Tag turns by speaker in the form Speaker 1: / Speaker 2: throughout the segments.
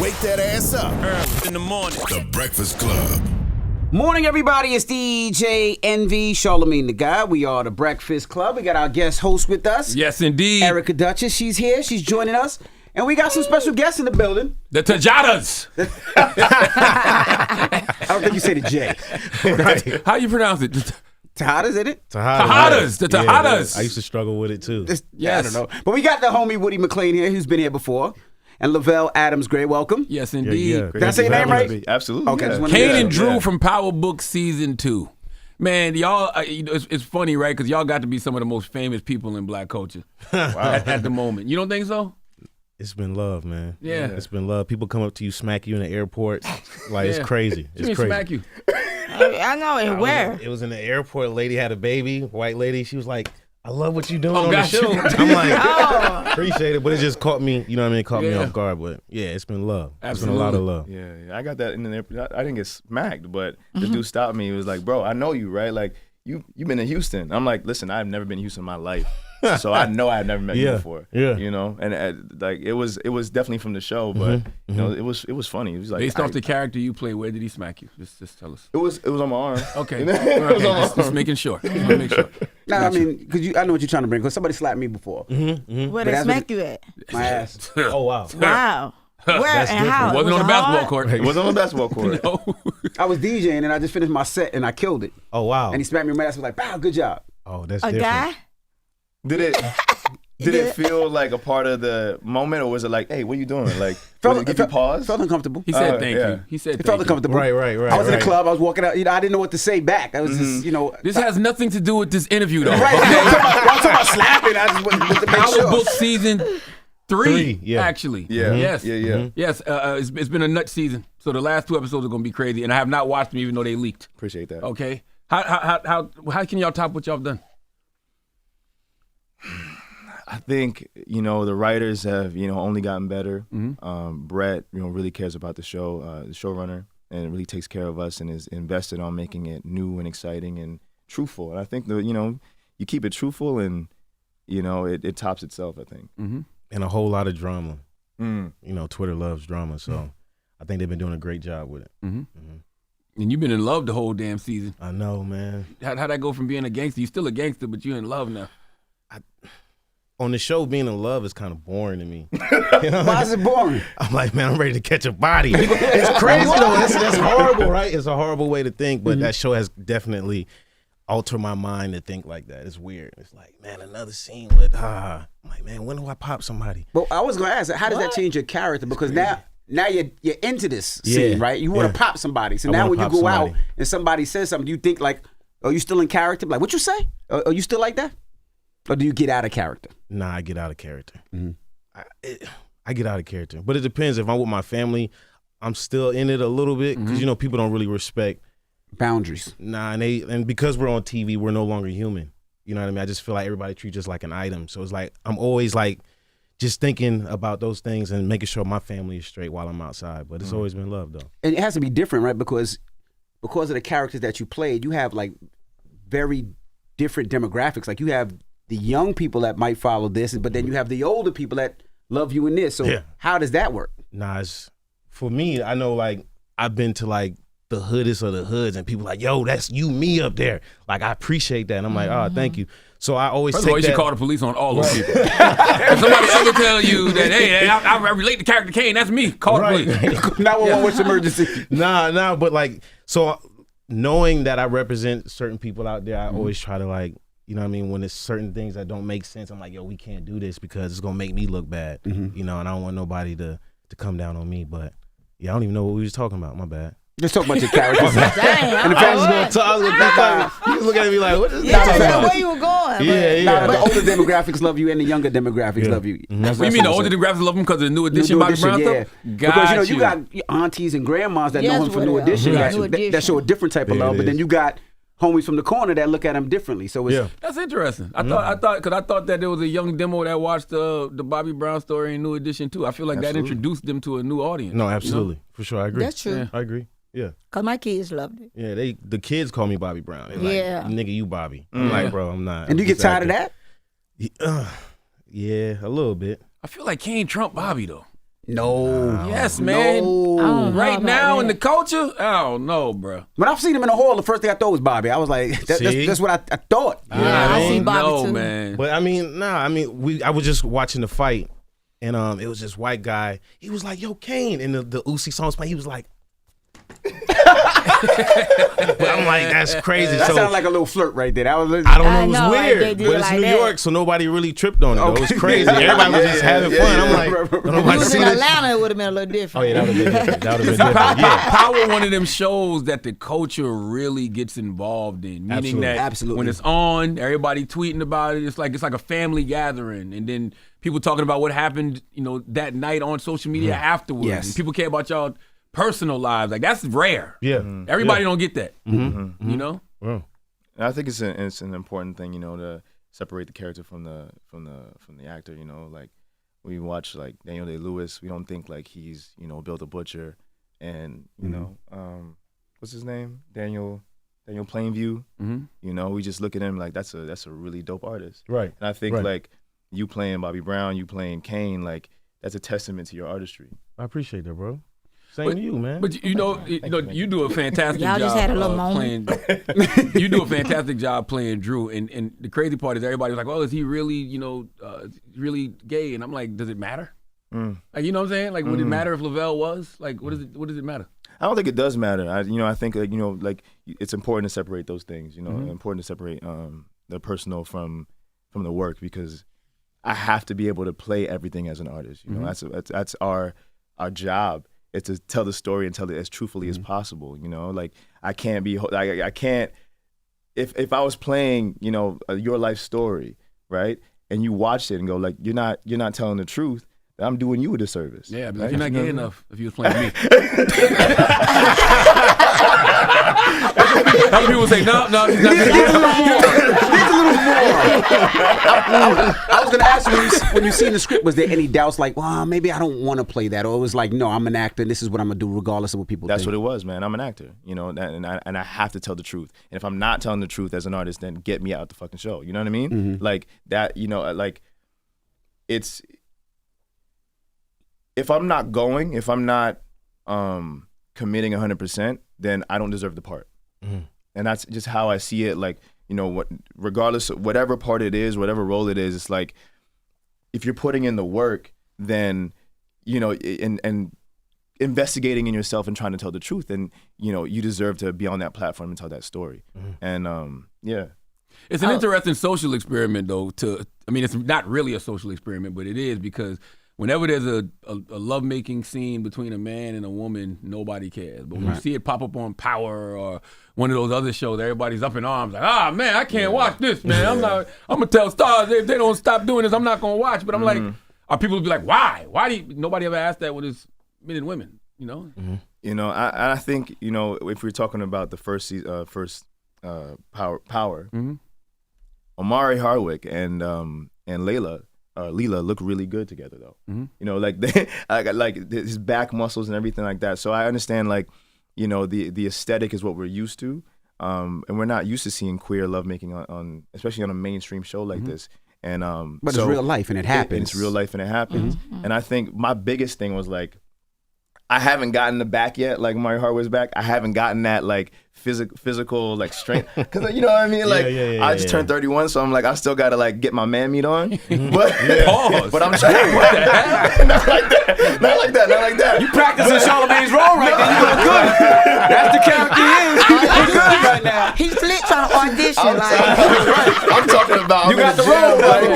Speaker 1: Wake that ass up.
Speaker 2: Early in the morning.
Speaker 1: The Breakfast Club.
Speaker 3: Morning, everybody. It's DJ Envy, Charlamagne the Guy. We are the Breakfast Club. We got our guest host with us.
Speaker 2: Yes, indeed.
Speaker 3: Erica Duchess. She's here. She's joining us. And we got some special guests in the building.
Speaker 2: The Tajadas.
Speaker 3: I don't think you say the J.
Speaker 2: Right. How you pronounce it?
Speaker 3: Tajadas, isn't it?
Speaker 2: Tajadas. The Tajadas.
Speaker 4: Yeah, I used to struggle with it too.
Speaker 3: Yes. I don't know. But we got the homie Woody McClain here, who's been here before. And Lovell Adams Gray, welcome.
Speaker 2: Yes, indeed.
Speaker 4: Yeah.
Speaker 3: Did I say your name right?
Speaker 5: Absolutely.
Speaker 3: Okay.
Speaker 5: Yeah.
Speaker 2: Kane and Drew from Powerbook Season 2. Man, y'all, it's funny, right? Because y'all got to be some of the most famous people in black culture at the moment. You don't think so?
Speaker 4: It's been love, man.
Speaker 2: Yeah.
Speaker 4: It's been love. People come up to you, smack you in the airport. Like, it's crazy. It's crazy.
Speaker 2: Smack you.
Speaker 6: I know, and where?
Speaker 4: It was in the airport. Lady had a baby, white lady. She was like, I love what you're doing
Speaker 2: Oh,
Speaker 4: on the
Speaker 2: got
Speaker 4: show.
Speaker 2: you.
Speaker 4: I'm like, appreciate it. But it just caught me, you know what I mean? Caught me
Speaker 2: Yeah.
Speaker 4: off guard. But yeah, it's been love.
Speaker 2: Absolutely.
Speaker 4: It's been a lot of love.
Speaker 5: Yeah, I got that in the airport. I didn't get smacked, but the dude stopped me. He was like, bro, I know you, right? Like, you've been in Houston. I'm like, listen, I've never been in Houston in my life. So I know I've never met you before.
Speaker 4: Yeah.
Speaker 5: You know, and like it was definitely from the show, but you know, it was funny. It was like
Speaker 2: Based off the character you play, where did he smack you? Just tell us.
Speaker 5: it was on my arm.
Speaker 2: Okay.
Speaker 5: You know?
Speaker 2: Just making sure. Just want to make sure.
Speaker 3: No, I mean, because I know what you're trying to bring. Because somebody slapped me before.
Speaker 6: Where
Speaker 3: But
Speaker 6: they
Speaker 3: that's
Speaker 6: smack you at?
Speaker 3: My ass.
Speaker 4: Oh, wow.
Speaker 6: Wow. Where and how?
Speaker 2: It wasn't on the
Speaker 6: it
Speaker 2: basketball
Speaker 6: hard?
Speaker 2: court.
Speaker 5: It was on the basketball court.
Speaker 2: No.
Speaker 3: I was DJing and I just finished my set and I killed it.
Speaker 4: Oh, wow.
Speaker 3: And he smacked me in my ass. I was like, wow, good job.
Speaker 4: Oh, that's
Speaker 6: A
Speaker 4: different.
Speaker 6: guy?
Speaker 5: Did it feel like a part of the moment, or was it like, hey, what are you doing? Like, did it give you pause?
Speaker 3: Felt uncomfortable.
Speaker 2: He said
Speaker 5: Oh,
Speaker 2: thank
Speaker 5: yeah.
Speaker 2: you. He said
Speaker 3: It
Speaker 2: thank
Speaker 3: felt
Speaker 2: you.
Speaker 3: uncomfortable.
Speaker 4: Right.
Speaker 3: I was in the club. I was walking out. You know, I didn't know what to say back. I was just, you know.
Speaker 2: This has nothing to do with this interview, though.
Speaker 3: Right. I'm talking about slapping. I just wanted to make sure.
Speaker 2: Powerbook Season 3,
Speaker 4: yeah.
Speaker 2: actually.
Speaker 5: Yeah.
Speaker 2: Yes.
Speaker 5: Yeah.
Speaker 2: Yes. It's been a nut season. So the last 2 episodes are going to be crazy. And I have not watched them even though they leaked.
Speaker 5: Appreciate that.
Speaker 2: Okay. How can y'all top what y'all have done?
Speaker 5: I think, you know, the writers have, you know, only gotten better. Brett, you know, really cares about the show, the showrunner, and really takes care of us and is invested on making it new and exciting and truthful. And I think you know, you keep it truthful and, you know, it tops itself, I think.
Speaker 4: And a whole lot of drama.
Speaker 5: Mm.
Speaker 4: You know, Twitter loves drama. So I think they've been doing a great job with it.
Speaker 2: And you've been in love the whole damn season.
Speaker 4: I know, man.
Speaker 2: How'd that go from being a gangster? You're still a gangster, but you're in love now.
Speaker 4: On the show, being in love is kind of boring to me. You know?
Speaker 3: Why is it boring?
Speaker 4: I'm like, man, I'm ready to catch a body. It's crazy though. That's horrible, right? It's a horrible way to think, but that show has definitely altered my mind to think like that. It's weird. It's like, man, another scene with I'm like, man, when do I pop somebody?
Speaker 3: But I was going to ask, how does that change your character? Because now you're into this scene, right? You want to pop somebody. So
Speaker 4: I
Speaker 3: now
Speaker 4: wanna
Speaker 3: when you
Speaker 4: pop
Speaker 3: go out
Speaker 4: somebody.
Speaker 3: and somebody says something, do you think like, are you still in character? Like, what you say? Are you still like that? Or do you get out of character?
Speaker 4: Nah, I get out of character. I get out of character. But it depends. If I'm with my family, I'm still in it a little bit because, you know, people don't really respect.
Speaker 3: Boundaries.
Speaker 4: Nah, and because we're on TV, we're no longer human. You know what I mean? I just feel like everybody treats us like an item. So it's like I'm always like just thinking about those things and making sure my family is straight while I'm outside. But it's always been love, though.
Speaker 3: And it has to be different, right? Because of the characters that you played, you have like very different demographics. Like you have the young people that might follow this, but then you have the older people that love you in this. So how does that work?
Speaker 4: Nah, for me, I know like I've been to like the hoodest of the hoods and people like, yo, that's you, me up there. Like I appreciate that. And I'm like, oh, thank you. So I always
Speaker 2: First of all,
Speaker 4: take
Speaker 2: you
Speaker 4: that.
Speaker 2: should call the police on all those people. If somebody ever tell you that, hey, I relate to character Kane, that's me. Call the police.
Speaker 3: 911, what's emergency?
Speaker 4: Nah, but like, so knowing that I represent certain people out there, I always try to like, you know what I mean? When there's certain things that don't make sense, I'm like, yo, we can't do this because it's going to make me look bad, you know, and I don't want nobody to come down on me. But yeah, I don't even know what we was talking about. My bad.
Speaker 3: Just talk about your characters.
Speaker 6: Dang,
Speaker 3: And the family's going to
Speaker 6: talk.
Speaker 4: He was looking at me like, what is he
Speaker 6: Yeah,
Speaker 4: talking
Speaker 6: I
Speaker 4: about?
Speaker 6: where you were going.
Speaker 4: Yeah.
Speaker 3: the older demographics love you and the younger demographics love you. That's
Speaker 2: What you mean the older demographics love him because of the new edition Bobby Brown stuff?
Speaker 3: Because you know you got aunties and grandmas that know him for New Edition, that show a different type of love, but then you got homies from the corner that look at him differently. So it's
Speaker 2: That's interesting. I thought that there was a young demo that watched the Bobby Brown story in New Edition too. I feel like that introduced them to a new audience.
Speaker 4: No, absolutely. For sure. I agree.
Speaker 6: That's true.
Speaker 2: Yeah.
Speaker 4: I agree. Yeah.
Speaker 6: Because my kids loved it.
Speaker 4: Yeah, the kids call me Bobby Brown. They're like,
Speaker 6: Yeah.
Speaker 4: nigga, you Bobby. I'm like, bro, I'm not.
Speaker 3: and you get tired of that?
Speaker 4: Yeah, a little bit.
Speaker 2: I feel like Kane Trump Bobby though.
Speaker 3: No.
Speaker 2: Yes, man.
Speaker 3: No.
Speaker 6: I don't know
Speaker 2: Right
Speaker 6: about
Speaker 2: now in the
Speaker 6: that.
Speaker 2: culture, I don't know, bro.
Speaker 3: When I've seen him in the hall, the first thing I thought was Bobby. I was like, that's what I thought.
Speaker 6: Yeah, I see Bobby
Speaker 2: No,
Speaker 6: too.
Speaker 2: man.
Speaker 4: But I mean, I was just watching the fight, and it was this white guy. He was like, "Yo, Kane," and the Uzi song's playing. He was like, but I'm like, that's crazy.
Speaker 3: That
Speaker 4: So
Speaker 3: sounded like a little flirt right there. That was.
Speaker 4: I don't know,
Speaker 6: I
Speaker 4: it was
Speaker 6: know, right? They
Speaker 4: weird,
Speaker 6: did
Speaker 4: but it's
Speaker 6: like
Speaker 4: New
Speaker 6: that.
Speaker 4: York, so nobody really tripped on it. Though. It was
Speaker 3: Okay.
Speaker 4: crazy. Everybody was just having fun. I'm like,
Speaker 3: right.
Speaker 4: don't
Speaker 6: If
Speaker 4: nobody
Speaker 6: he was
Speaker 4: see
Speaker 6: in
Speaker 4: this?
Speaker 6: Atlanta, it would have been a little
Speaker 4: Oh
Speaker 6: different.
Speaker 4: yeah, that would have been different. That would have been different. Yeah.
Speaker 2: Power, one of them shows that the culture really gets involved in. Meaning
Speaker 4: Absolutely.
Speaker 2: that
Speaker 3: Absolutely.
Speaker 2: when it's on, everybody tweeting about it. It's like a family gathering, and then people talking about what happened, that night on social media afterwards.
Speaker 3: Yes.
Speaker 2: And people care about y'all personal lives. Like that's rare.
Speaker 4: Yeah.
Speaker 2: Everybody don't get that. You know.
Speaker 4: Wow.
Speaker 5: And I think it's an important thing, to separate the character from the actor. Like we watch like Daniel Day-Lewis, we don't think like he's Bill the Butcher, and what's his name, Daniel Plainview. We just look at him like that's a really dope artist.
Speaker 4: Right.
Speaker 5: And I think
Speaker 4: Right.
Speaker 5: like you playing Bobby Brown, you playing Kane, like that's a testament to your artistry.
Speaker 4: I appreciate that, bro. Same to you, man.
Speaker 2: But you do a fantastic
Speaker 6: Y'all
Speaker 2: job.
Speaker 6: just had a little
Speaker 2: playing. You do a fantastic job playing Drew, and the crazy part is everybody was like, "Oh, is he really, really gay?" And I'm like, "Does it matter? Like, you know what I'm saying? Like, would it matter if Lovell was? Like, what does it matter?"
Speaker 5: I don't think it does matter. I think like it's important to separate those things. Important to separate the personal from the work, because I have to be able to play everything as an artist. That's our job. It's to tell the story and tell it as truthfully as possible. Like I can't be I can't if I was playing your life story, right, and you watched it and go like you're not telling the truth, then I'm doing you a disservice.
Speaker 2: Yeah, but
Speaker 5: right?
Speaker 2: if you're not gay enough, if you was playing me. Other people say, no, he's not gay enough.
Speaker 3: I was going to ask you, when you seen the script, was there any doubts like, well, maybe I don't want to play that? Or it was like, no, I'm an actor and this is what I'm going to do regardless of what people
Speaker 5: That's
Speaker 3: think?
Speaker 5: what it was, man. I'm an actor, and I have to tell the truth. And if I'm not telling the truth as an artist, then get me out the fucking show. You know what I mean? Like that, like it's, if I'm not committing 100%, then I don't deserve the part. And that's just how I see it. Like, regardless of whatever part it is, whatever role it is, it's like, if you're putting in the work, then, and investigating in yourself and trying to tell the truth, then, you deserve to be on that platform and tell that story. And, yeah.
Speaker 2: It's an interesting social experiment, though. It's not really a social experiment, but it is, because whenever there's a lovemaking scene between a man and a woman, nobody cares. But when you see it pop up on Power or one of those other shows, everybody's up in arms like, man, I can't watch this, man. I'm gonna tell stars if they don't stop doing this, I'm not gonna watch. But I'm like, are people be like, why? Why do nobody ever asked that when it's men and women?
Speaker 5: I think if we're talking about the first Power, Omari Hardwick and Leela look really good together though. Like they like his back muscles and everything like that. So I understand the aesthetic is what we're used to, and we're not used to seeing queer lovemaking on especially on a mainstream show like this. And
Speaker 3: But it's real life and it happens.
Speaker 5: It's real life and it happens. And I think my biggest thing was like, I haven't gotten the back yet, like Omari Hardwick's back. I haven't gotten that like physical like strength, because you know what I mean. Like I just turned 31, so I'm like I still gotta like get my man meat on. But but I'm trying. Not like that.
Speaker 3: You practicing Charlamagne's role right there. You doing good. That's the character he is. He's doing good right now.
Speaker 6: He's lit trying to audition.
Speaker 5: I'm talking about.
Speaker 3: You got the role, buddy.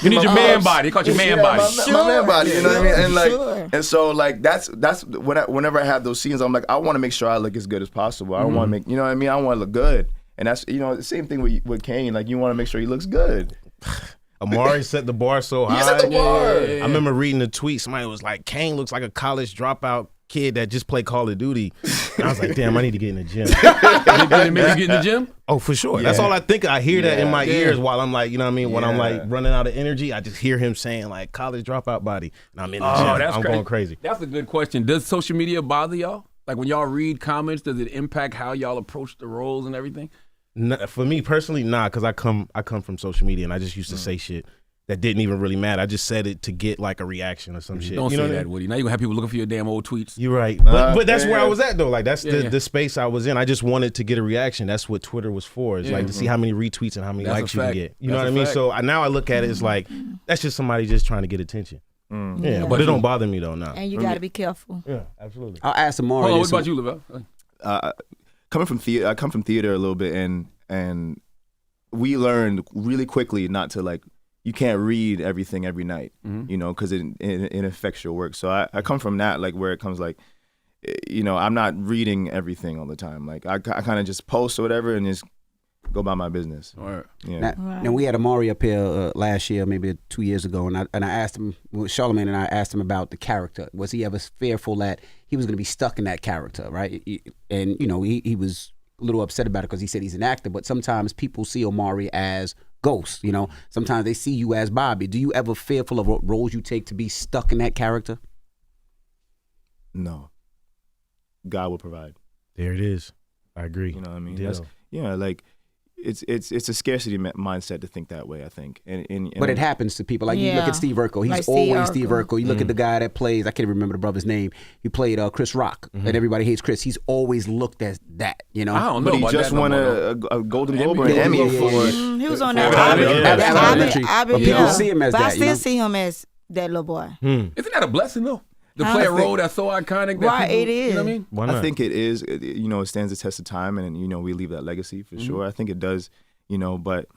Speaker 2: You need your man body. They call your man body.
Speaker 5: My man body. You know what I mean? And like,
Speaker 6: Sure.
Speaker 5: and so like that's whenever I have those scenes, I'm like I want to make sure I look as good as possible. I don't want to make, you know what I mean? I want to look good. And that's, the same thing with Kane. Like, you want to make sure he looks good.
Speaker 4: Amari set the bar so high.
Speaker 5: He set the bar.
Speaker 4: I remember reading the tweet. Somebody was like, Kane looks like a college dropout kid that just played Call of Duty. And I was like, damn, I need to get in the gym.
Speaker 2: Did it make you get in the gym?
Speaker 4: Oh, for sure. That's all I think. I hear that in my ears while I'm like, you know what I mean? When I'm like running out of energy, I just hear him saying like college dropout body. And I'm in the gym. I'm going crazy.
Speaker 2: That's a good question. Does social media bother y'all? Like when y'all read comments, does it impact how y'all approach the roles and everything?
Speaker 4: For me personally, nah, because I come from social media and I just used to say shit. that didn't even really matter. I just said it to get like a reaction or some shit.
Speaker 2: Don't
Speaker 4: you know
Speaker 2: say
Speaker 4: what I
Speaker 2: that,
Speaker 4: mean?
Speaker 2: Woody. Now you're going to have people looking for your damn old tweets.
Speaker 4: You're right. But that's
Speaker 5: yeah,
Speaker 4: where I
Speaker 5: yeah.
Speaker 4: was at, though. Like, that's
Speaker 2: Yeah.
Speaker 4: the space I was in. I just wanted to get a reaction. That's what Twitter was for. It's like to see how many retweets and how many
Speaker 2: That's
Speaker 4: likes
Speaker 2: a
Speaker 4: you can
Speaker 2: fact.
Speaker 4: get. You know
Speaker 2: That's
Speaker 4: what I
Speaker 2: a
Speaker 4: mean?
Speaker 2: fact.
Speaker 4: So now I look at it as like, that's just somebody just trying to get attention. Yeah, but it don't bother me, though, now.
Speaker 6: And you got to be careful.
Speaker 4: Yeah, absolutely.
Speaker 3: I'll ask Amari.
Speaker 2: Hold on, what
Speaker 3: this.
Speaker 2: about you, Lovell?
Speaker 5: Coming from theater, I come from theater a little bit, and we learned really quickly not to like. You can't read everything every night, you know, because it affects your work. So I come from that, like where it comes like, you know, I'm not reading everything all the time. Like I kind of just post or whatever and just go about my business.
Speaker 2: All right.
Speaker 5: Yeah.
Speaker 3: Now we had Amari up here last year, maybe 2 years ago, and I asked him, Charlamagne and I asked him about the character. Was he ever fearful that he was going to be stuck in that character, right? And you know, he was a little upset about it because he said he's an actor, but sometimes people see Amari as Ghost. You know, sometimes they see you as Bobby. Do you ever fearful of what roles you take to be stuck in that character?
Speaker 5: No. God will provide.
Speaker 4: There it is. I agree.
Speaker 5: You know what I mean?
Speaker 4: Ditto.
Speaker 5: That's, yeah, like it's a scarcity mindset to think that way, I think. And
Speaker 3: But it happens to people. Like you look
Speaker 6: Yeah.
Speaker 3: at Steve Urkel. He's
Speaker 6: Like Steve
Speaker 3: always Steve
Speaker 6: Urkel.
Speaker 3: Urkel. You look at the guy that plays, I can't even remember the brother's name. He played Chris Rock. And everybody hates Chris. He's always looked as that, you know?
Speaker 2: I don't know
Speaker 5: But he
Speaker 2: about
Speaker 5: just
Speaker 2: that no
Speaker 5: won
Speaker 2: more,
Speaker 5: a Golden Globe or an
Speaker 3: Yeah,
Speaker 5: Emmy
Speaker 3: yeah, yeah,
Speaker 5: for.
Speaker 3: yeah.
Speaker 6: He was on
Speaker 5: for
Speaker 6: that.
Speaker 3: Elementary. But people see him as
Speaker 6: but
Speaker 3: that,
Speaker 6: I
Speaker 3: you
Speaker 6: still
Speaker 3: know?
Speaker 6: see him as that little boy.
Speaker 2: Isn't that a blessing, though? To
Speaker 6: I
Speaker 2: play a
Speaker 6: think-
Speaker 2: role that's so iconic that
Speaker 6: Right,
Speaker 2: people,
Speaker 6: it is.
Speaker 2: You know what I mean?
Speaker 4: Why not?
Speaker 5: I think it is. You know, it stands the test of time, and you know, we leave that legacy for sure. I think it does. You know, but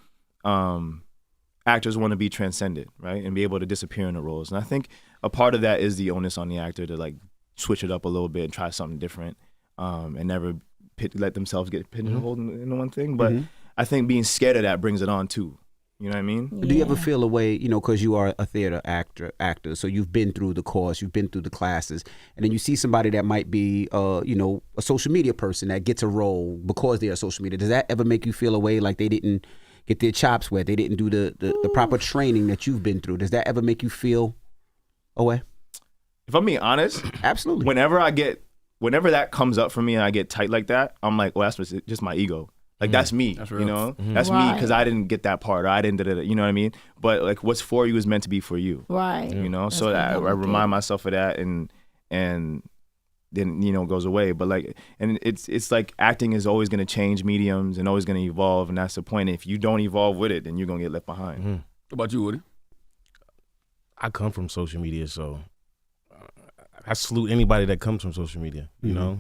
Speaker 5: actors want to be transcended, right, and be able to disappear in the roles. And I think a part of that is the onus on the actor to like switch it up a little bit and try something different, and never let themselves get pigeonholed into one thing. But I think being scared of that brings it on too. You know what I mean?
Speaker 3: Do you ever feel a way, you know, because you are a theater actor, so you've been through the course, you've been through the classes, and then you see somebody that might be, you know, a social media person that gets a role because they're a social media. Does that ever make you feel a way like they didn't get their chops wet, they didn't do the proper training that you've been through? Does that ever make you feel a way?
Speaker 5: If I'm being honest,
Speaker 3: Absolutely.
Speaker 5: whenever that comes up for me and I get tight like that, I'm like, well, that's just my ego. Like that's me,
Speaker 2: That's
Speaker 5: you
Speaker 2: real.
Speaker 5: know. That's me
Speaker 6: Right.
Speaker 5: because I didn't get that part, or I didn't. You know what I mean? But like, what's for you is meant to be for you.
Speaker 6: Right.
Speaker 5: You know.
Speaker 6: That's
Speaker 5: So
Speaker 6: what
Speaker 5: I
Speaker 6: I
Speaker 5: remind myself of that, and then you know it goes away. But like, and it's like acting is always going to change mediums and always going to evolve, and that's the point. If you don't evolve with it, then you're gonna get left behind.
Speaker 2: What about you, Woody?
Speaker 4: I come from social media, so I salute anybody that comes from social media. You know,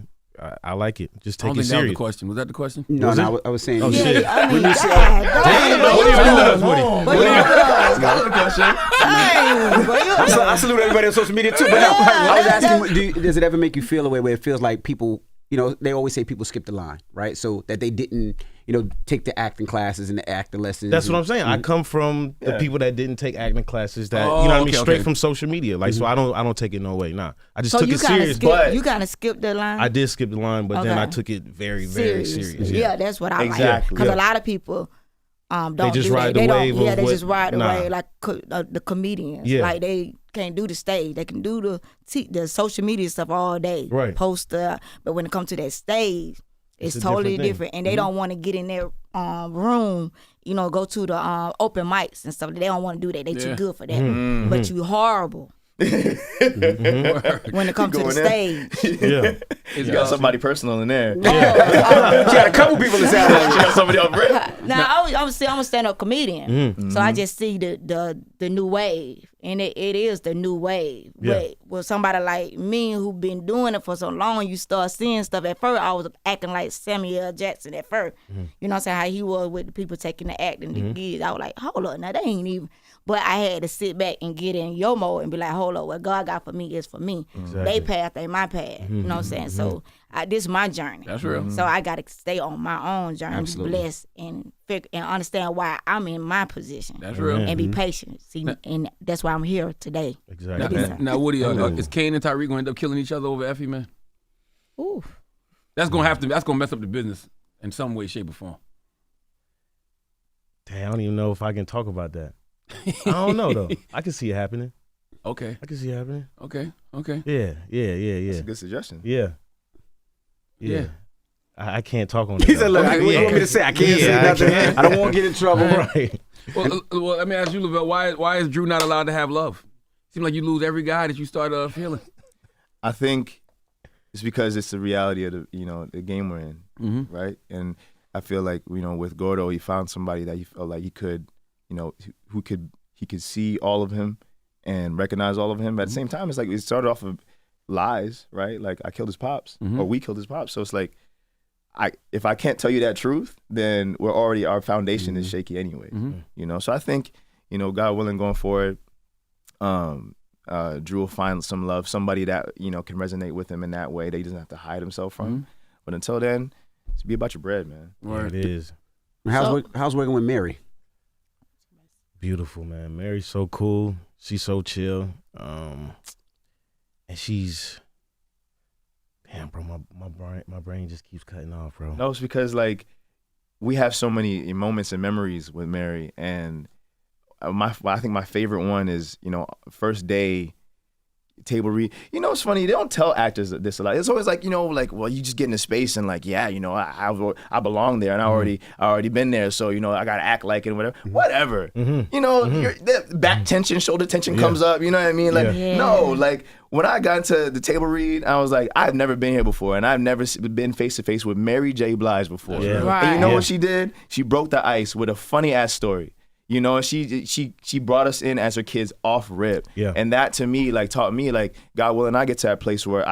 Speaker 4: I like it. Just
Speaker 2: I
Speaker 4: take
Speaker 2: don't
Speaker 4: it
Speaker 2: think that was the
Speaker 4: serious.
Speaker 2: question. Was that the question?
Speaker 3: No,
Speaker 4: Was
Speaker 3: no,
Speaker 4: it?
Speaker 3: I was saying.
Speaker 4: Oh,
Speaker 3: yeah.
Speaker 4: shit.
Speaker 6: I mean,
Speaker 3: When you say- I salute everybody on social media too. But no, I was asking, does it ever make you feel a way where it feels like people, you know, they always say people skip the line, right? So that they didn't, you know, take the acting classes and the acting lessons.
Speaker 4: That's what I'm saying. I come from the people that didn't take acting classes. That
Speaker 2: Oh,
Speaker 4: you know what I mean,
Speaker 2: okay,
Speaker 4: straight
Speaker 2: okay.
Speaker 4: from social media. Like so, I don't take it no way. Nah, I just
Speaker 6: So
Speaker 4: took
Speaker 6: you
Speaker 4: it
Speaker 6: kind of
Speaker 4: serious.
Speaker 6: skip.
Speaker 5: but-
Speaker 6: You kind of skipped the line.
Speaker 4: I did skip the line, but then
Speaker 6: Okay.
Speaker 4: I took it very, very serious.
Speaker 6: Yeah, that's what I like.
Speaker 5: Exactly.
Speaker 6: Because
Speaker 5: Yeah.
Speaker 6: a lot of people don't
Speaker 4: just
Speaker 6: do
Speaker 4: ride
Speaker 6: that.
Speaker 4: the
Speaker 6: They
Speaker 4: wave
Speaker 6: don't. Yeah,
Speaker 4: of
Speaker 6: they
Speaker 4: what-
Speaker 6: just ride the
Speaker 4: nah.
Speaker 6: wave like the comedians.
Speaker 4: Yeah.
Speaker 6: Like they can't do the stage. They can do the social media stuff all day.
Speaker 4: Right.
Speaker 6: Poster. But when it comes to that stage, it's
Speaker 4: a
Speaker 6: totally
Speaker 4: different thing.
Speaker 6: different. And they don't want to get in their room, you know, go to the open mics and stuff. They don't want to do that. They too good for that. But you horrible. When it comes to the
Speaker 5: Going
Speaker 6: stage.
Speaker 4: Yeah,
Speaker 5: You got somebody personal in there.
Speaker 3: She had a couple people that sound like
Speaker 5: You got somebody on break.
Speaker 6: Now I'm a stand-up comedian, so I just see the new wave, and it is the new wave.
Speaker 4: Yeah.
Speaker 6: But with somebody like me who been doing it for so long, you start seeing stuff. At first, I was acting like Samuel L. Jackson. At first, you know what I'm saying, how he was with the people taking the acting, the gigs. I was like, hold up, now they ain't even. But I had to sit back and get in your mode and be like, hold up, what God got for me is for me. They path ain't my path. You know what I'm saying? So this is my journey.
Speaker 2: That's real.
Speaker 6: So I got to stay on my own journey, be blessed, and understand why I'm in my position.
Speaker 2: That's real.
Speaker 6: And be patient. See, and that's why I'm here today.
Speaker 4: exactly.
Speaker 2: Now, Woody, is Kane and Tyreek going to end up killing each other over Effie, man?
Speaker 6: Ooh.
Speaker 2: That's going to mess up the business in some way, shape, or form.
Speaker 4: Damn, I don't even know if I can talk about that. I don't know though. I can see it happening.
Speaker 2: Okay.
Speaker 4: I can see it happening.
Speaker 2: Okay.
Speaker 4: Yeah.
Speaker 5: That's a good suggestion.
Speaker 4: Yeah.
Speaker 2: Yeah.
Speaker 4: I can't talk on it.
Speaker 3: He said, "Look, what do you want me to say? I can't say nothing. I don't want to get in trouble."
Speaker 4: Right.
Speaker 2: Well, let me ask you, Lovell, why is Drew not allowed to have love? Seems like you lose every guy that you start feeling.
Speaker 5: I think it's because it's the reality of the game we're in, right? And I feel like with Gordo, he found somebody that he felt like he could, he could see all of him and recognize all of him. But at the same time, it's like it started off of lies, right? Like I killed his pops, or we killed his pops. So it's like, if I can't tell you that truth, then our foundation is shaky anyway. So I think, God willing, going forward, Drew will find some love, somebody that can resonate with him in that way that he doesn't have to hide himself from. But until then, it's be about your bread, man.
Speaker 4: It is.
Speaker 3: How's working with Mary?
Speaker 4: Beautiful, man. Mary's so cool. She's so chill. And she's. Damn, bro, my brain just keeps cutting off, bro.
Speaker 5: No, it's because like we have so many moments and memories with Mary, and I think my favorite one is first day table read. It's funny, they don't tell actors this a lot. It's always like well, you just get into space and like I belong there and I already been there, so I gotta act like it and whatever. Your back tension, shoulder tension comes up. You know what I mean? Like no, like when I got into the table read, I was like, I've never been here before, and I've never been face to face with Mary J. Blige before.
Speaker 4: Yeah.
Speaker 6: Right.
Speaker 5: And you know what she did? She broke the ice with a funny ass story. She brought us in as her kids off rip.
Speaker 4: Yeah.
Speaker 5: And that to me, like, taught me, like, God willing, I get to that place where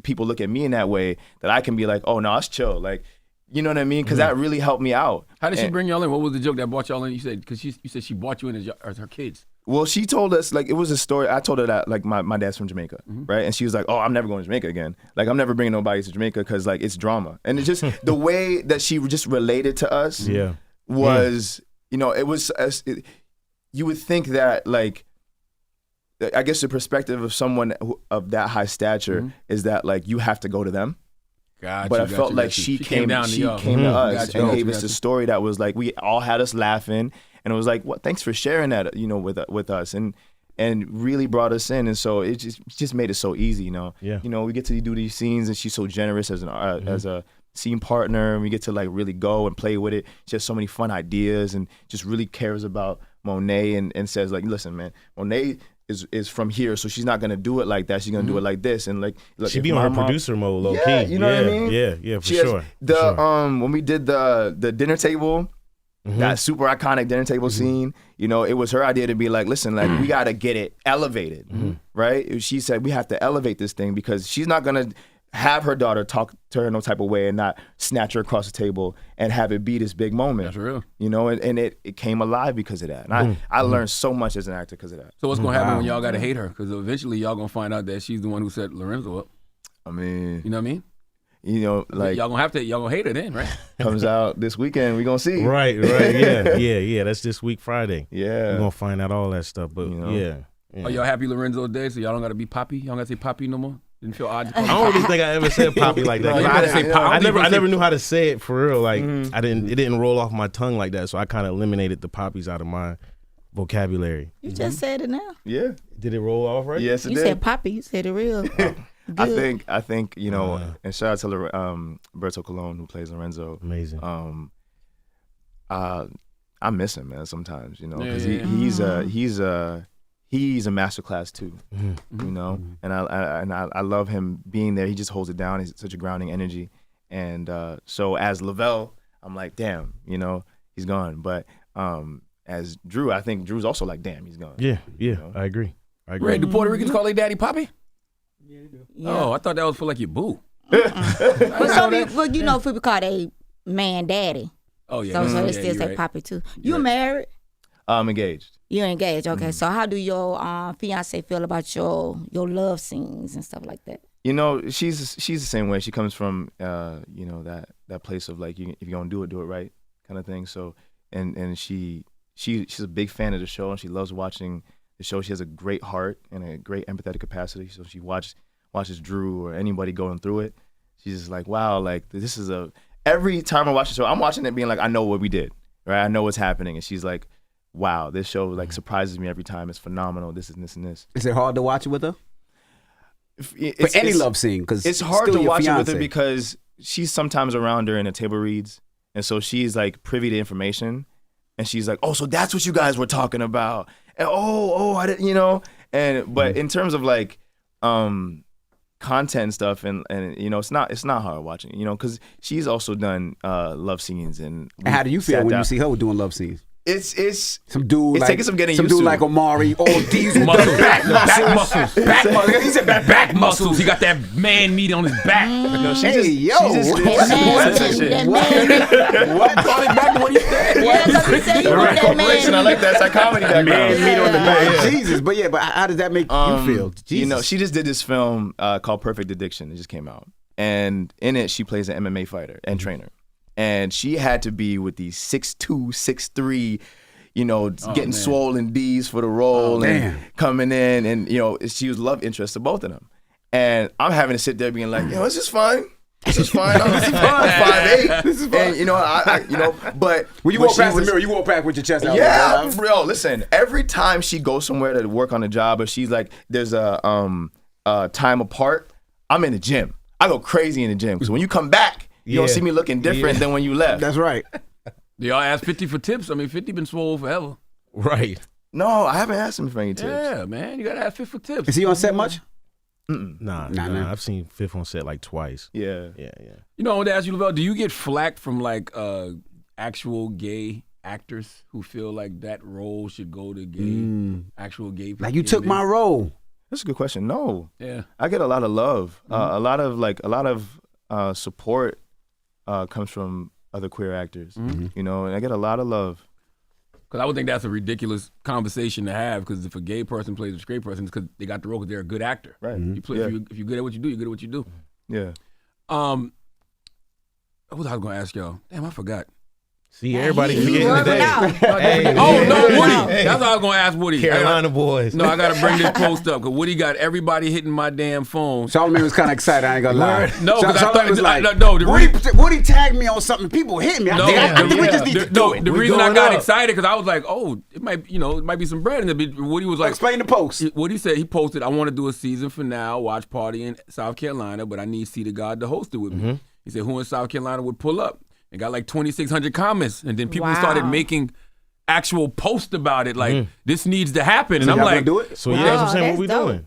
Speaker 5: people look at me in that way, that I can be like, oh, no, it's chill. Like, you know what I mean? Because that really helped me out.
Speaker 2: How did she bring y'all in? What was the joke that brought y'all in? You said, because you said she brought you in as her kids.
Speaker 5: Well, she told us, like, it was a story. I told her that, like, my dad's from Jamaica, right? And she was like, oh, I'm never going to Jamaica again. Like, I'm never bringing nobody to Jamaica because, like, it's drama. And it's just the way that she just related to us was... it was, you would think that, like, I guess the perspective of someone of that high stature is that, like, you have to go to them. But I felt like she came to us and gave us a story that was like, we all had us laughing, and it was like, what? Thanks for sharing that, with us, and really brought us in, and so it just made it so easy,
Speaker 4: Yeah.
Speaker 5: we get to do these scenes, and she's so generous as a scene partner, and we get to like really go and play with it. She has so many fun ideas and just really cares about Monet and says like, listen, man, Monet is from here, so she's not gonna do it like that. She's gonna do it like this, and like look,
Speaker 4: she be on her producer mode, low key.
Speaker 5: You know what I mean?
Speaker 4: Yeah, for sure.
Speaker 5: When we did the dinner table, that super iconic dinner table scene, it was her idea to be like, listen, like we gotta get it elevated, right? She said we have to elevate this thing because she's not gonna have her daughter talk to her no type of way and not snatch her across the table and have it be this big moment.
Speaker 2: That's real.
Speaker 5: And it came alive because of that. And I learned so much as an actor because of that.
Speaker 2: So what's going to happen when y'all got to hate her? Because eventually y'all going to find out that she's the one who set Lorenzo up.
Speaker 5: I mean...
Speaker 2: You know what I mean?
Speaker 5: Like...
Speaker 2: Y'all going to hate her then, right?
Speaker 5: Comes out this weekend, we going to see.
Speaker 4: Right, yeah. That's this week, Friday.
Speaker 5: Yeah.
Speaker 4: We're going to find out all that stuff, but yeah.
Speaker 2: Are y'all happy Lorenzo Day, so y'all don't got to be Poppy? Y'all don't got to say Poppy no more? Didn't feel odd to call
Speaker 4: I don't really think I ever said Poppy like that. I never knew how to say it for real. Like it didn't roll off my tongue like that. So I kind of eliminated the Poppies out of my vocabulary.
Speaker 6: You just said it now.
Speaker 5: Yeah.
Speaker 4: Did it roll off right?
Speaker 5: Yes, it
Speaker 6: did.
Speaker 5: did.
Speaker 6: You said Poppy. You said it real.
Speaker 5: I think and shout out to Berto Colon who plays Lorenzo.
Speaker 4: Amazing.
Speaker 5: I miss him, man, sometimes, because he's a masterclass too, and I love him being there. He just holds it down. He's such a grounding energy, and so as Lovell, I'm like, damn, he's gone. But as Drew, I think Drew's also like, damn, he's gone.
Speaker 4: Yeah, I agree.
Speaker 2: Ray, do Puerto Ricans call their daddy Poppy?
Speaker 6: Yeah, they do.
Speaker 2: Oh, I thought that was for like your boo.
Speaker 6: But some people, people call they man daddy.
Speaker 2: Oh yeah.
Speaker 6: So they still say Poppy too. You married?
Speaker 5: I'm engaged.
Speaker 6: You're engaged, okay. So how do your fiance feel about your love scenes and stuff like that?
Speaker 5: She's the same way. She comes from that place of like, if you're gonna do it right kind of thing. So and she's a big fan of the show, and she loves watching the show. She has a great heart and a great empathetic capacity. So she watches Drew or anybody going through it. She's just like, wow, like this is every time I watch the show, I'm watching it being like, I know what we did, right? I know what's happening. And she's like, wow, this show like surprises me every time. It's phenomenal. This and this and this.
Speaker 3: Is it hard to watch it with her? For any love scene, because
Speaker 5: it's hard to watch it with her because she's sometimes around during the table reads, and so she's like privy to information, and she's like, oh, so that's what you guys were talking about, and I didn't, you know, and but in terms of like content and stuff, and you know, it's not hard watching, you know, because she's also done love scenes, and
Speaker 3: how do you feel when you see her doing love scenes?
Speaker 5: It's
Speaker 3: some dude.
Speaker 5: It's taking some getting
Speaker 3: some
Speaker 5: used
Speaker 3: dude
Speaker 5: to.
Speaker 3: like Omari, all these
Speaker 2: Muscles.
Speaker 3: back muscles.
Speaker 2: Back muscles.
Speaker 3: He said back
Speaker 2: Muscles. He got that man meat on his back.
Speaker 5: No, she
Speaker 3: Hey, yo.
Speaker 6: That man.
Speaker 3: What?
Speaker 2: Call it back to what he said.
Speaker 6: Yeah, that's what he said. He want that
Speaker 5: corporation. I
Speaker 6: man.
Speaker 5: like that. It's like comedy background.
Speaker 3: Meat on the back. Jesus, but how does that make you feel? Jesus.
Speaker 5: You know, she just did this film called Perfect Addiction. It just came out, and in it, she plays an MMA fighter and trainer, and she had to be with these 6'2", 6'3", you know, getting swollen B's for the role and coming in, and you know, she was love interest to both of them, and I'm having to sit there being like, this is fine. This is fine. I'm 5'8". This is fine. And you know, I but
Speaker 3: when you walk past the mirror, you walk back with your chest out.
Speaker 5: Yeah, bro. Listen, every time she goes somewhere to work on a job, or she's like, there's a time apart, I'm in the gym. I go crazy in the gym because when you come back, you don't see me looking different than when you left.
Speaker 3: That's right.
Speaker 2: Y'all ask 50 for tips. I mean, 50 been swole forever.
Speaker 4: Right.
Speaker 5: No, I haven't asked him for any tips.
Speaker 2: Yeah, man. You got to ask 50 for tips.
Speaker 3: Is he on set much?
Speaker 4: Nah. I've seen Fifth on set like twice.
Speaker 5: Yeah.
Speaker 2: You know, I want to ask you, Lovell, do you get flack from like actual gay actors who feel like that role should go to gay, actual gay people?
Speaker 3: Like, you took my role.
Speaker 5: That's a good question. No.
Speaker 2: Yeah.
Speaker 5: I get a lot of love. A lot of support comes from other queer actors. You know, and I get a lot of love.
Speaker 2: Because I would think that's a ridiculous conversation to have. Because if a gay person plays a straight person, it's because they got the role because they're a good actor.
Speaker 5: Right.
Speaker 2: You play if you're good at what you do, you're good at what you do.
Speaker 5: Yeah.
Speaker 2: What was I going to ask y'all? Damn, I forgot.
Speaker 4: See, everybody
Speaker 6: He
Speaker 4: forgetting
Speaker 6: working
Speaker 4: today.
Speaker 6: out.
Speaker 4: Hey,
Speaker 2: Oh no, Woody!
Speaker 4: Hey.
Speaker 2: That's what I was gonna ask Woody.
Speaker 4: Carolina boys.
Speaker 2: No, I gotta bring this post up because Woody got everybody hitting my damn phone.
Speaker 3: Charlamagne was kind of excited. I ain't gonna lie.
Speaker 2: No, because I
Speaker 3: Charlamagne
Speaker 2: thought
Speaker 3: was like,
Speaker 2: the
Speaker 3: Woody tagged me on something. People hit me.
Speaker 2: No,
Speaker 3: I think we just need to do it.
Speaker 2: The
Speaker 3: We
Speaker 2: reason I
Speaker 3: going
Speaker 2: got
Speaker 3: up.
Speaker 2: excited because I was like, oh, it might be some bread in it. Woody was like,
Speaker 3: Explain the post.
Speaker 2: Woody said he posted, I want to do a season finale watch party in South Carolina, but I need C to God to host it with me. He said, who in South Carolina would pull up? And got like 2,600 comments, and then people started making actual posts about it, like this needs to happen. And
Speaker 3: So
Speaker 2: I'm
Speaker 3: y'all
Speaker 2: like,
Speaker 3: gonna do it?
Speaker 4: So yeah, that's what I'm saying. What we
Speaker 6: that's dope.
Speaker 4: doing?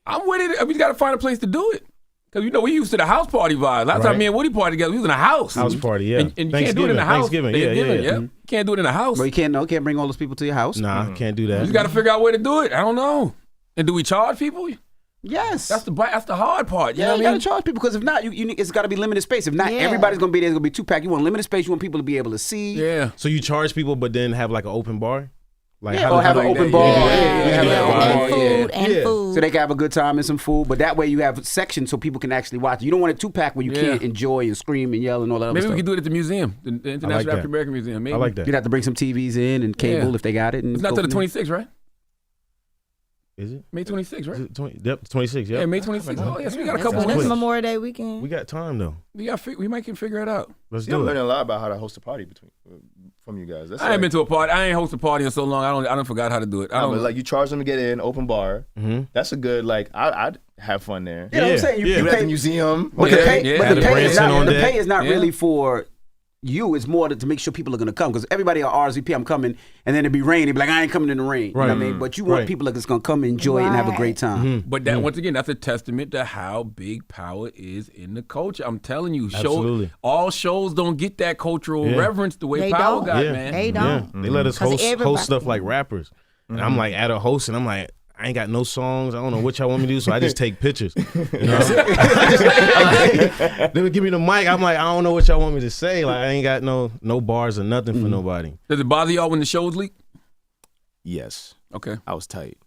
Speaker 2: I'm with it. We got to find a place to do it. Because, you know, we used to the house party vibe. Last time me and Woody partied together, we was in a house.
Speaker 4: House party, yeah.
Speaker 2: And you can't do it in the house.
Speaker 4: Thanksgiving, yeah.
Speaker 2: You can't do it in the house.
Speaker 3: But you can't bring all those people to your house.
Speaker 4: Nah, can't do
Speaker 2: You
Speaker 4: that.
Speaker 2: just got to figure out where to do it. I don't know. And do we charge people?
Speaker 3: Yes.
Speaker 2: That's the hard part. You know
Speaker 3: You
Speaker 2: what I
Speaker 3: gotta
Speaker 2: mean?
Speaker 3: charge people because if not, it's got to be limited space. If not, everybody's gonna be there. It's gonna be 2-pack. You want limited space. You want people to be able to see.
Speaker 2: Yeah.
Speaker 4: So you charge people, but then have like an open bar? Like
Speaker 3: Or have an open bar.
Speaker 6: And food.
Speaker 3: So they can have a good time and some food. But that way you have sections so people can actually watch. You don't want a 2-pack where you can't enjoy and scream and yell and all that other
Speaker 2: Maybe
Speaker 3: stuff.
Speaker 2: we could do it at the museum, the International
Speaker 4: that.
Speaker 2: African American Museum. Maybe.
Speaker 4: I like that.
Speaker 3: You'd have to bring some TVs in and cable if they got it. And
Speaker 2: It's not
Speaker 3: go
Speaker 2: till the
Speaker 3: from there.
Speaker 2: 26th, right?
Speaker 4: Is it?
Speaker 2: May 26th, right?
Speaker 4: Is it 20? Yep, 26. Yep.
Speaker 2: Yeah, May 26th. Oh, yes, we got a couple
Speaker 6: That's
Speaker 2: weeks.
Speaker 6: Memorial Day weekend.
Speaker 4: We got time though.
Speaker 2: We might can figure it out.
Speaker 4: Let's
Speaker 5: I'm
Speaker 4: do
Speaker 5: learning
Speaker 4: it.
Speaker 5: a lot about how to host a party from you guys. That's
Speaker 2: I ain't been to a party. I ain't hosted a party in so long. I don't forgot how to do it. I
Speaker 5: No,
Speaker 2: don't
Speaker 5: but like you charge them to get in, open bar. That's a good I'd have fun there.
Speaker 3: You know what I'm saying?
Speaker 4: Yeah.
Speaker 3: You
Speaker 5: You at the
Speaker 3: pay,
Speaker 5: museum.
Speaker 3: but
Speaker 2: Yeah,
Speaker 3: the pay,
Speaker 2: yeah.
Speaker 3: but
Speaker 2: Have
Speaker 3: the
Speaker 2: the
Speaker 3: pay is
Speaker 4: Branson
Speaker 3: not,
Speaker 4: on
Speaker 3: the
Speaker 4: deck.
Speaker 3: pay is not
Speaker 2: Yeah.
Speaker 3: really for you. It's more to make sure people are going to come. Because everybody at RSVP, I'm coming, and then it'd be rain. They'd be like, I ain't coming in the rain. You know what I mean? But you want
Speaker 4: Right.
Speaker 3: people that's going to come and enjoy it and have a great time.
Speaker 2: But that once again, that's a testament to how big power is in the culture. I'm telling you,
Speaker 4: Absolutely.
Speaker 2: all shows don't get that cultural
Speaker 4: Yeah.
Speaker 2: reverence the way
Speaker 6: They
Speaker 2: Power
Speaker 6: don't.
Speaker 2: got,
Speaker 4: Yeah.
Speaker 2: man.
Speaker 6: They don't.
Speaker 4: Yeah. They let us
Speaker 6: 'Cause
Speaker 4: host
Speaker 6: everybody-
Speaker 4: stuff like rappers. And I'm like at a host and I'm like, I ain't got no songs. I don't know what y'all want me to do, so I just take pictures. You know? They would give me the mic. I'm like, I don't know what y'all want me to say. Like I ain't got no bars or nothing for nobody.
Speaker 2: Does it bother y'all when the shows leak?
Speaker 5: Yes,
Speaker 2: Okay.
Speaker 5: I was tight.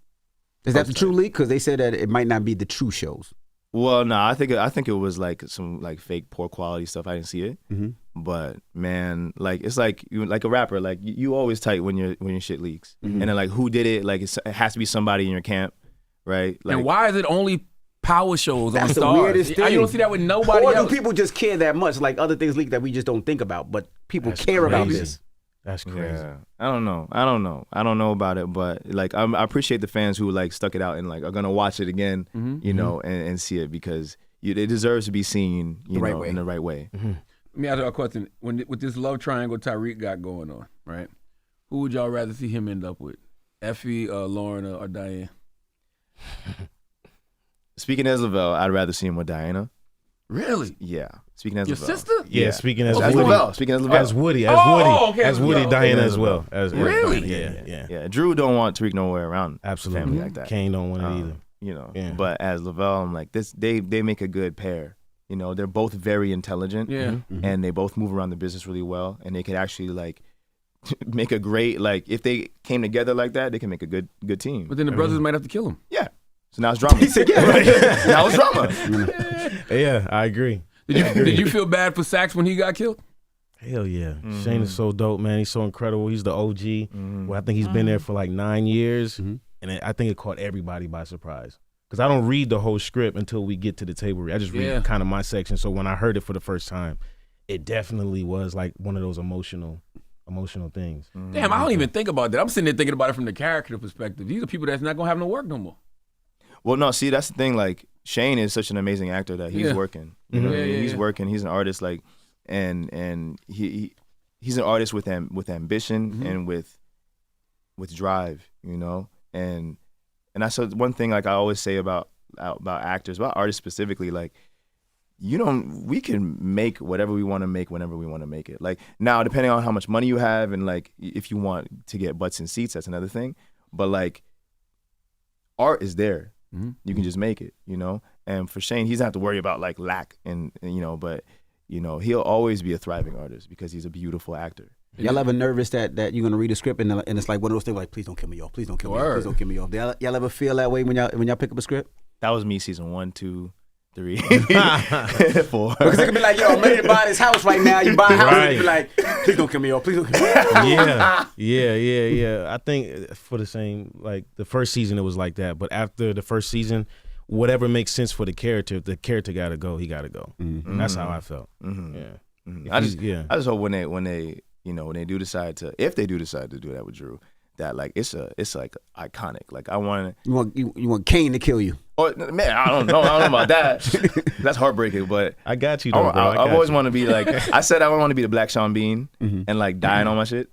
Speaker 3: Is that the true leak? Because they said that it might not be the true shows.
Speaker 5: Well, no, I think it was like some like fake poor quality stuff. I didn't see it, but man, like it's like you like a rapper. Like you always tight when your shit leaks, and then like who did it? Like it has to be somebody in your camp, right? Like
Speaker 2: And why is it only Power shows
Speaker 3: That's
Speaker 2: on
Speaker 3: the
Speaker 2: Stars?
Speaker 3: weirdest thing.
Speaker 2: You don't see that with nobody
Speaker 3: Or do
Speaker 2: else.
Speaker 3: people just care that much? Like other things leak that we just don't think about, but people care about
Speaker 4: crazy.
Speaker 3: this.
Speaker 4: That's crazy.
Speaker 5: Yeah, I don't know about it, but like I appreciate the fans who like stuck it out and like are gonna watch it again, you know, and see it because they deserve to be seen, in the right way.
Speaker 2: Let me ask you a question. With this love triangle Tariq got going on, right? Who would y'all rather see him end up with? Effie, Lauren, or Diane?
Speaker 5: Speaking as Lovell, I'd rather see him with Diana.
Speaker 2: Really?
Speaker 5: Yeah. Speaking as
Speaker 2: Your
Speaker 5: Lovell.
Speaker 2: sister?
Speaker 4: Yeah, speaking as
Speaker 5: As
Speaker 4: Woody.
Speaker 5: Lovell. Speaking as Lovell.
Speaker 4: As Woody.
Speaker 2: okay.
Speaker 4: As Woody, Diana
Speaker 5: Yeah.
Speaker 4: as well.
Speaker 2: Really?
Speaker 4: Yeah.
Speaker 5: Yeah. Drew don't want Tariq nowhere around
Speaker 4: Absolutely.
Speaker 5: family like that.
Speaker 4: Kane don't want it either. Yeah.
Speaker 5: But as Lovell, I'm like this. They make a good pair. They're both very intelligent.
Speaker 2: Yeah.
Speaker 5: And they both move around the business really well, and they could actually like make a great if they came together like that, they can make a good team.
Speaker 2: But then the brothers might have to kill him.
Speaker 5: Yeah. So now it's drama. He said, yeah. Now it's drama.
Speaker 4: Yeah, I agree.
Speaker 2: Did you feel bad for Sax when he got killed?
Speaker 4: Hell yeah. Shane is so dope, man. He's so incredible. He's the OG. Well, I think he's been there for like 9 years. And I think it caught everybody by surprise. Because I don't read the whole script until we get to the table. I just read kind of my section. So when I heard it for the first time, it definitely was like one of those emotional things.
Speaker 2: Damn, I don't even think about that. I'm sitting there thinking about it from the character perspective. These are people that's not going to have no work no more.
Speaker 5: Well, no, see, that's the thing. Like, Shane is such an amazing actor that he's working. He's working. He's an artist, and he's an artist with ambition and with drive, And that's one thing, like I always say about actors, about artists specifically, like, we can make whatever we want to make whenever we want to make it. Like, now, depending on how much money you have and like if you want to get butts in seats, that's another thing. But like, art is there. You can just make it, And for Shane, he doesn't have to worry about like lack and but he'll always be a thriving artist because he's a beautiful actor.
Speaker 3: Y'all ever nervous that you're gonna read a script and it's like one of those things like, please don't kill me off, please don't kill me off, please don't kill me off. Y'all ever feel that way when y'all pick up a script?
Speaker 5: That was me season 1, 2, 3, 4.
Speaker 3: Because it could be like, yo, I'm ready to buy this house right now. You buy a house and you be like, please don't kill me off, please don't kill me off.
Speaker 4: Yeah. I think for the same, like the first season it was like that, but after the first season, whatever makes sense for the character, if the character gotta go, he gotta go. That's how I felt. Yeah.
Speaker 5: I just hope when they do decide to, if they do decide to do that with Drew, that like it's like iconic. Like I want
Speaker 3: you want Kane to kill you.
Speaker 5: Oh man, I don't know about that. That's heartbreaking. But
Speaker 4: I got you, though, bro.
Speaker 5: I've always wanted to be like I said. I want to be the Black Sean Bean and like dying on my shit.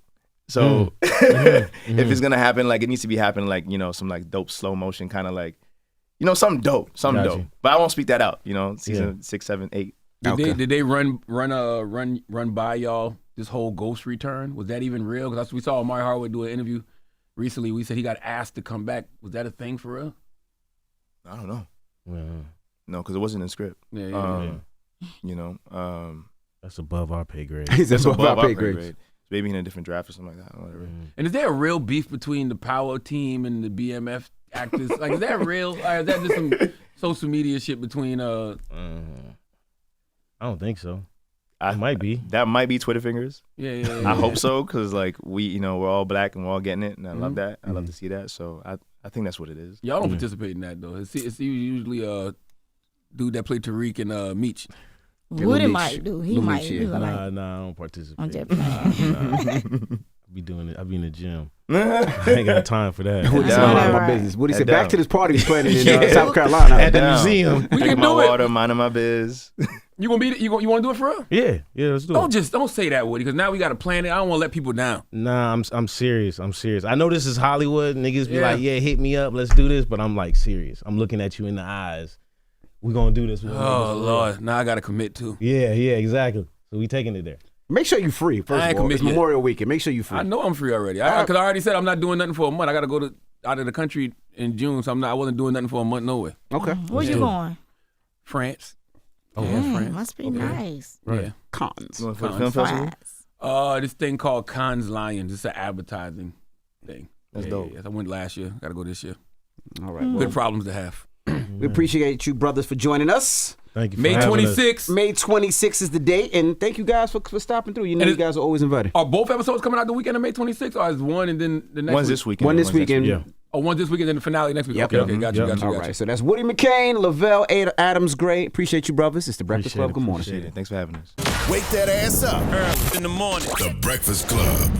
Speaker 5: So if it's gonna happen, like it needs to be happening, like some like dope slow motion kind of like something dope. But I won't speak that out. Season 6, 7, 8.
Speaker 2: Did they run by y'all this whole ghost return? Was that even real? Because we saw Omari Hardwick do an interview recently. We said he got asked to come back. Was that a thing for real?
Speaker 5: I don't know.
Speaker 4: Yeah.
Speaker 5: No, because it wasn't in the script.
Speaker 2: Yeah.
Speaker 4: That's above our pay grade.
Speaker 3: That's above our pay grade.
Speaker 5: Maybe in a different draft or something like that. Whatever.
Speaker 2: And is there a real beef between the Power team and the BMF actors? Like, is that real? Or is that just some social media shit between?
Speaker 4: I don't think so. It might be.
Speaker 5: That might be Twitter fingers.
Speaker 2: Yeah.
Speaker 5: I hope so, because like we're all black and we're all getting it, and I love that. I love to see that. So I think that's what it is.
Speaker 2: Y'all don't participate in that though. It's usually dude that played Tariq and Meech.
Speaker 6: Woody might do. He might. He like,
Speaker 4: Nah, I don't participate.
Speaker 6: I'm just playing.
Speaker 4: I be doing it. I be in the gym. I ain't got time for that.
Speaker 3: Woody said, mind my business. Woody said, back to this party he's planning in
Speaker 4: Yeah.
Speaker 3: South Carolina.
Speaker 4: At the museum.
Speaker 2: We
Speaker 5: Drinking
Speaker 2: can
Speaker 5: my
Speaker 2: do it.
Speaker 5: water, minding my biz.
Speaker 2: You gonna be? You want to do it for real?
Speaker 4: Yeah, let's do it.
Speaker 2: Don't say that, Woody, because now we got to plan it. I don't want to let people down.
Speaker 4: Nah, I'm serious. I know this is Hollywood. Niggas be
Speaker 2: Yeah.
Speaker 4: like, yeah, hit me up. Let's do this. But I'm like serious. I'm looking at you in the eyes. We gonna do this.
Speaker 2: Oh Lord, now I got to commit to.
Speaker 4: Yeah, exactly. So we taking it there.
Speaker 3: Make sure you free, first
Speaker 2: I ain't
Speaker 3: of all. It's
Speaker 2: committed yet.
Speaker 3: Memorial Weekend. Make sure you free.
Speaker 2: I know I'm free already. Because I already said I'm not doing nothing for a month. I got to go out of the country in June, so I wasn't doing nothing for a month no way.
Speaker 3: Okay.
Speaker 6: Where you going?
Speaker 2: France.
Speaker 4: Oh,
Speaker 2: France.
Speaker 6: Must be nice.
Speaker 2: Yeah.
Speaker 3: Cons.
Speaker 5: Going for the film festival?
Speaker 6: France.
Speaker 2: This thing called Cannes Lions. It's an advertising thing.
Speaker 5: That's dope.
Speaker 2: I went last year. Got to go this year.
Speaker 3: All right. Well,
Speaker 2: Good problems to have.
Speaker 3: we appreciate you, brothers, for joining us.
Speaker 4: Thank you. For
Speaker 2: May
Speaker 4: having us.
Speaker 2: 26th.
Speaker 3: May 26th is the date, and thank you guys for stopping through. You know,
Speaker 2: And
Speaker 3: you guys are always invited.
Speaker 2: Are both episodes coming out the weekend of May 26th, or is one and then the next
Speaker 5: One's
Speaker 2: week?
Speaker 5: this weekend.
Speaker 3: One this
Speaker 5: one's next
Speaker 3: weekend.
Speaker 4: Yeah.
Speaker 2: Oh, one this weekend and the finale next week.
Speaker 3: Yep.
Speaker 2: Okay, got you.
Speaker 3: All right, so that's Woody McClain, Lovell, Adams Gray. Appreciate you, brothers. It's the Breakfast Club. Good morning.
Speaker 5: Appreciate it. Thanks for having us.
Speaker 1: Wake that ass up.
Speaker 7: In the morning.
Speaker 1: The Breakfast Club.